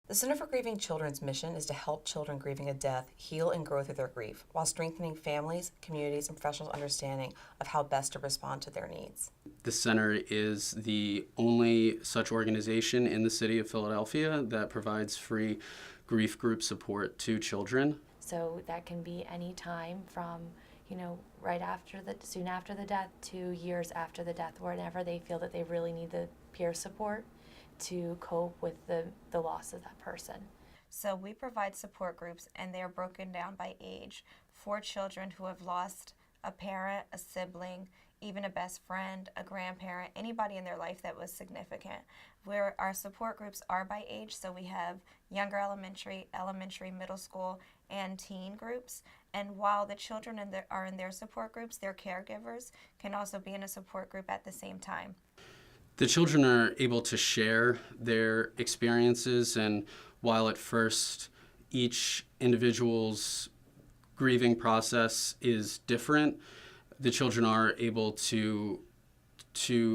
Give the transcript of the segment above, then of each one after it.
The Center for Grieving Children's mission is to help children grieving a death heal and grow through their grief, while strengthening families, communities, and professionals' understanding of how best to respond to their needs. The center is the only such organization in the city of Philadelphia that provides free grief group support to children. So that can be any time from, soon after the death to years after the death, whenever they feel that they really need the peer support to cope with the loss of that person. So we provide support groups, and they're broken down by age for children who have lost a parent, a sibling, even a best friend, a grandparent, anybody in their life that was significant. Where our support groups are by age, so we have younger elementary, middle school, and teen groups. And while the children are in their support groups, their caregivers can also be in a support group at the same time. The children are able to share their experiences, and while at first each individual's grieving process is different, the children are able to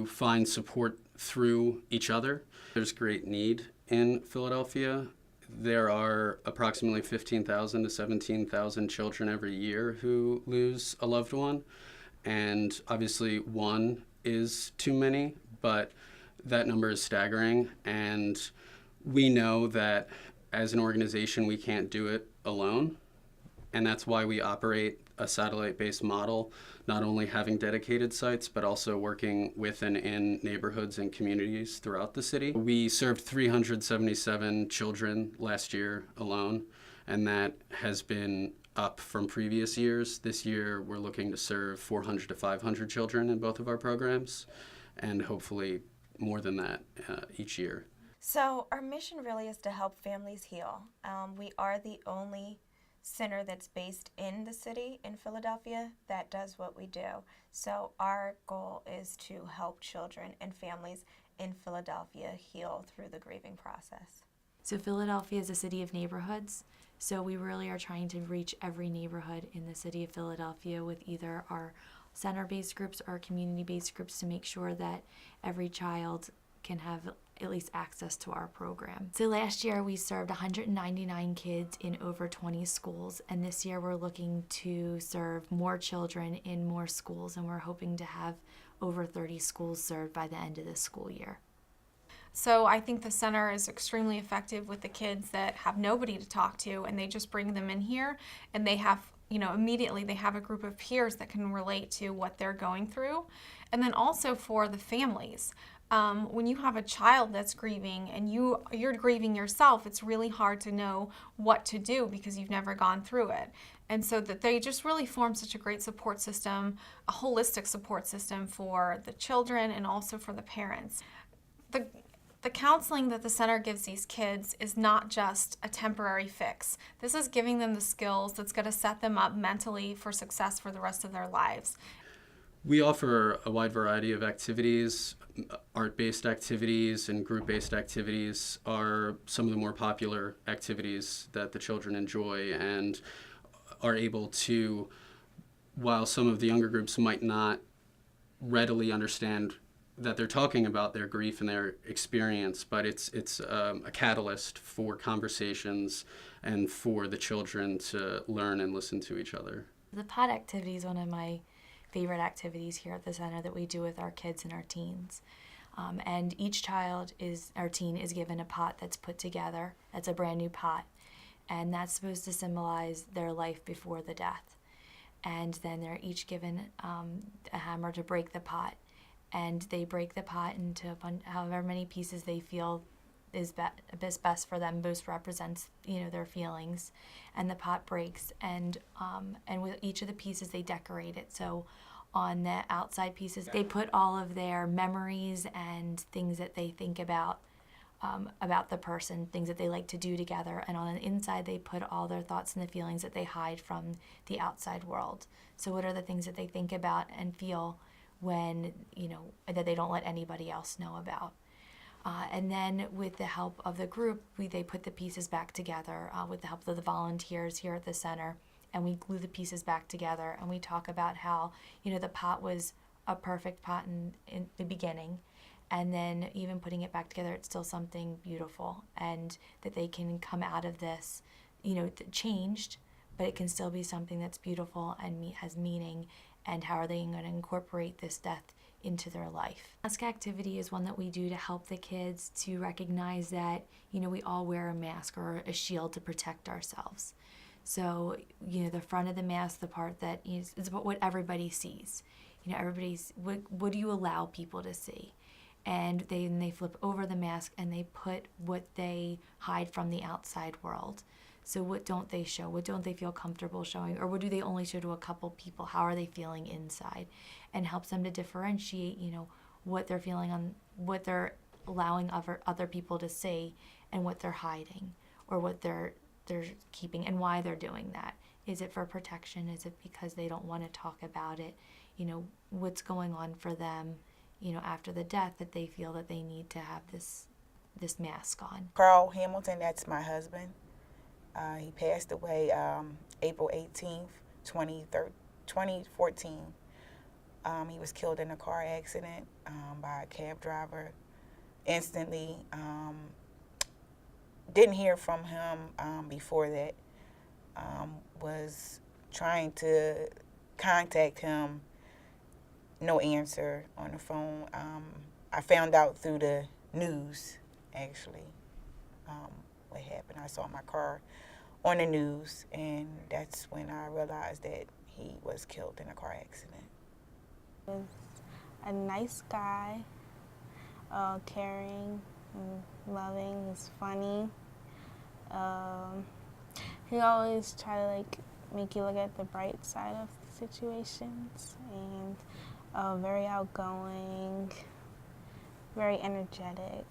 find support through each other. There's great need in Philadelphia. There are approximately 15,000 to 17,000 children every year who lose a loved one, and obviously one is too many, but that number is staggering, and we know that as an organization we can't do it alone, and that's why we operate a satellite-based model, not only having dedicated sites, but also working with and in neighborhoods and communities throughout the city. We served 377 children last year alone, and that has been up from previous years. This year we're looking to serve 400 to 500 children in both of our programs, and hopefully more than that each year. So our mission really is to help families heal. We are the only center that's based in the city, in Philadelphia, that does what we do. So our goal is to help children and families in Philadelphia heal through the grieving process. So Philadelphia is a city of neighborhoods, so we really are trying to reach every neighborhood in the city of Philadelphia with either our center-based groups or community-based groups to make sure that every child can have at least access to our program. So last year we served 199 kids in over 20 schools, and this year we're looking to serve more children in more schools, and we're hoping to have over 30 schools served by the end of this school year. So I think the center is extremely effective with the kids that have nobody to talk to, and they just bring them in here, and they have, immediately they have a group of peers that can relate to what they're going through. And then also for the families. When you have a child that's grieving and you're grieving yourself, it's really hard to know what to do because you've never gone through it. And so that they just really form such a great support system, a holistic support system for the children and also for the parents. The counseling that the center gives these kids is not just a temporary fix. This is giving them the skills that's going to set them up mentally for success for the rest of their lives. We offer a wide variety of activities. Art-based activities and group-based activities are some of the more popular activities that the children enjoy and are able to, while some of the younger groups might not readily understand that they're talking about their grief and their experience, but it's a catalyst for conversations and for the children to learn and listen to each other. The pod activity is one of my favorite activities here at the center that we do with our kids and our teens. And each teen is given a pot that's put together. That's a brand new pot. And that's supposed to symbolize their life before the death. And then they're each given a hammer to break the pot. And they break the pot into however many pieces they feel is best for them, most represents their feelings, and the pot breaks, and with each of the pieces they decorate it. So on the outside pieces they put all of their memories and things that they think about the person, things that they like to do together, and on the inside they put all their thoughts and the feelings that they hide from the outside world. So what are the things that they think about and feel when that they don't let anybody else know about? And then with the help of the group, they put the pieces back together with the help of the volunteers here at the center, and we glue the pieces back together, and we talk about how, the pot was a perfect pot in the beginning, and then even putting it back together, it's still something beautiful, and that they can come out of this, changed, but it can still be something that's beautiful and has meaning. And how are they going to incorporate this death into their life? Mask activity is one that we do to help the kids to recognize that, we all wear a mask or a shield to protect ourselves. So, the front of the mask, the part that is what everybody sees. What do you allow people to see? And they flip over the mask and they put what they hide from the outside world. So what don't they show? What don't they feel comfortable showing? Or what do they only show to a couple people? How are they feeling inside? And helps them to differentiate, what they're feeling on, what they're allowing other people to see, and what they're hiding, or what they're keeping, and why they're doing that. Is it for protection? Is it because they don't want to talk about it? What's going on for them, after the death, that they feel that they need to have this mask on. Carl Hamilton, that's my husband. He passed away April 18th, 2014. He was killed in a car accident by a cab driver. Instantly, didn't hear from him before that. Was trying to contact him, no answer on the phone. I found out through the news, actually, what happened. I saw my car on the news, and that's when I realized that he was killed in a car accident. He was a nice guy, caring and loving. He's funny. He always tried to make you look at the bright side of situations, and very outgoing, very energetic.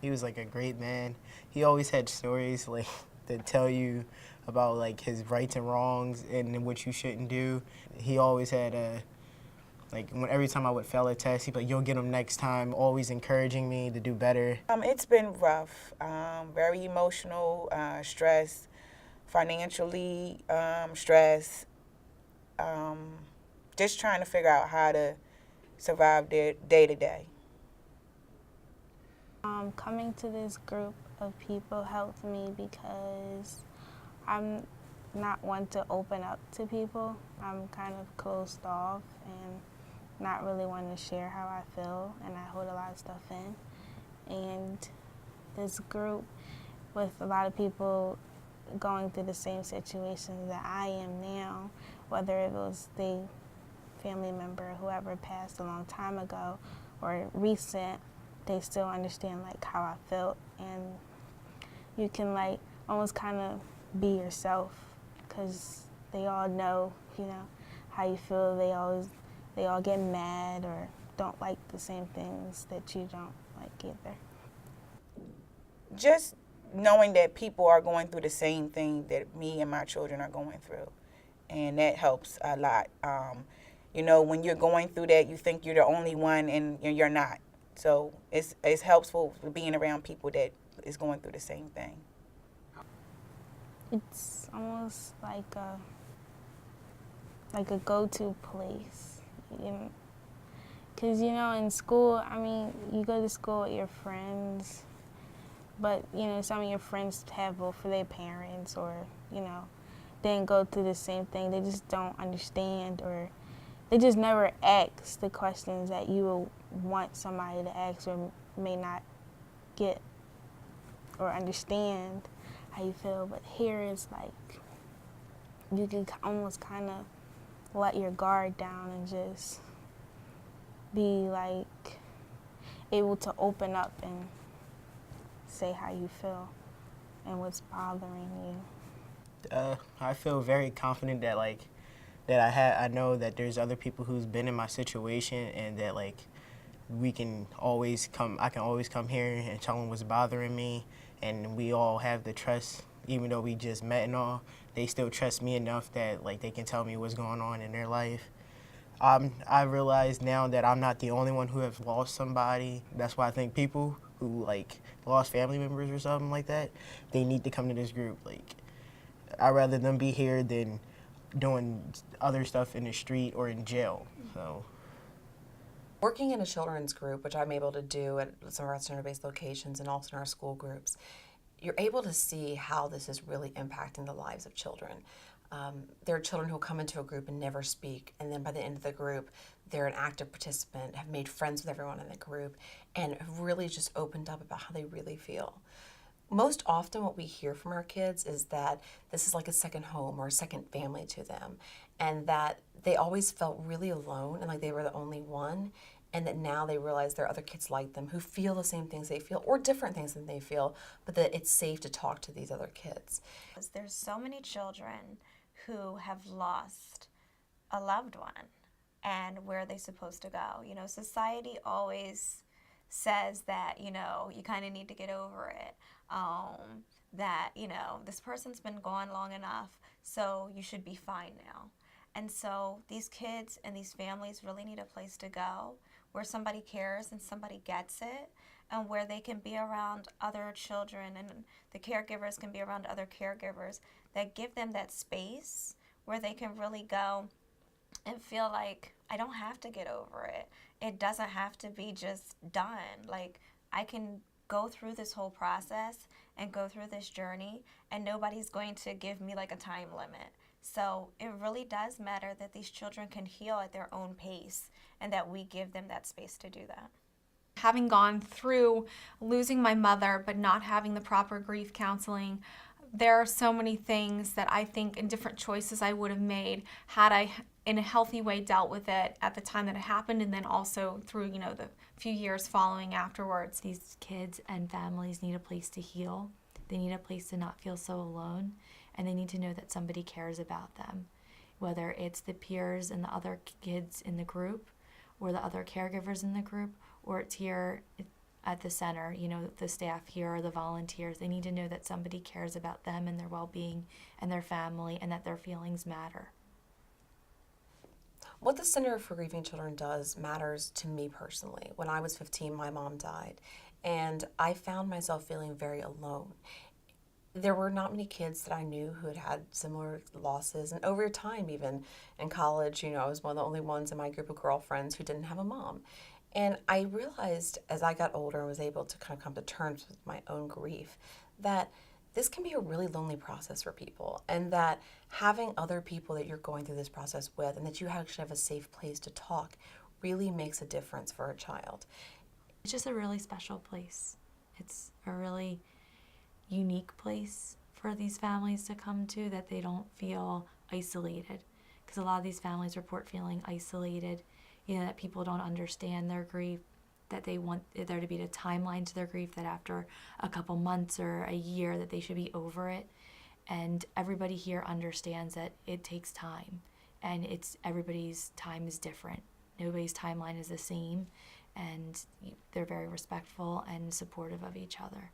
He was a great man. He always had stories that tell you about his rights and wrongs and what you shouldn't do. He always had every time I would fail a test, he'd be like, "You'll get them next time," always encouraging me to do better. It's been rough, very emotional, stress, financially stress, just trying to figure out how to survive day to day. Coming to this group of people helped me because I'm not one to open up to people. I'm kind of closed off and not really wanting to share how I feel, and I hold a lot of stuff in. And this group, with a lot of people going through the same situations that I am now, whether it was the family member, whoever passed a long time ago, or recent, they still understand how I felt, and you can almost kind of be yourself, because they all know, how you feel. They all get mad or don't like the same things that you don't like either. Just knowing that people are going through the same thing that me and my children are going through, and that helps a lot. When you're going through that, you think you're the only one, and you're not. So it's helpful being around people that is going through the same thing. It's almost like a go-to place, because in school, you go to school with your friends, but some of your friends have both for their parents, or didn't go through the same thing. They just don't understand, or they just never ask the questions that you will want somebody to ask, or may not get or understand how you feel. But here it's you can almost kind of let your guard down and just be able to open up and say how you feel and what's bothering you. I feel very confident that I know that there's other people who's been in my situation, and that I can always come here and tell them what's bothering me, and we all have the trust. Even though we just met and all, they still trust me enough that they can tell me what's going on in their life. I realize now that I'm not the only one who has lost somebody. That's why I think people who lost family members or something like that, they need to come to this group. I'd rather them be here than doing other stuff in the street or in jail. So Working in a children's group, which I'm able to do at some of our center-based locations and also in our school groups, you're able to see how this is really impacting the lives of children. There are children who come into a group and never speak, and then by the end of the group, they're an active participant, have made friends with everyone in the group, and have really just opened up about how they really feel. Most often what we hear from our kids is that this is like a second home or a second family to them, and that they always felt really alone and like they were the only one, and that now they realize there are other kids like them who feel the same things they feel or different things than they feel, but that it's safe to talk to these other kids. There's so many children who have lost a loved one, and where are they supposed to go? You know, society always says that, you know, you kind of need to get over it. That, you know, this person's been gone long enough, so you should be fine now. And so these kids and these families really need a place to go where somebody cares and somebody gets it, and where they can be around other children and the caregivers can be around other caregivers that give them that space where they can really go and feel like I don't have to get over it. It doesn't have to be just done. Like, I can go through this whole process and go through this journey, and nobody's going to give me like a time limit. So it really does matter that these children can heal at their own pace and that we give them that space to do that. Having gone through losing my mother but not having the proper grief counseling, there are so many things that I think and different choices I would have made had I in a healthy way dealt with it at the time that it happened, and then also through, you know, the few years following afterwards. These kids and families need a place to heal. They need a place to not feel so alone, and they need to know that somebody cares about them, whether it's the peers and the other kids in the group or the other caregivers in the group, or it's here at the center, you know, the staff here or the volunteers. They need to know that somebody cares about them and their well-being and their family, and that their feelings matter. What the Center for Grieving Children does matters to me personally. When I was 15, my mom died, and I found myself feeling very alone. There were not many kids that I knew who had had similar losses, and over time, even in college, you know, I was one of the only ones in my group of girlfriends who didn't have a mom. And I realized as I got older and was able to kind of come to terms with my own grief that this can be a really lonely process for people, and that having other people that you're going through this process with and that you actually have a safe place to talk really makes a difference for a child. It's just a really special place. It's a really unique place for these families to come to, that they don't feel isolated, because a lot of these families report feeling isolated, you know, that people don't understand their grief, that they want there to be a timeline to their grief, that after a couple months or a year that they should be over it. And everybody here understands that it takes time, and everybody's time is different. Nobody's timeline is the same, and they're very respectful and supportive of each other.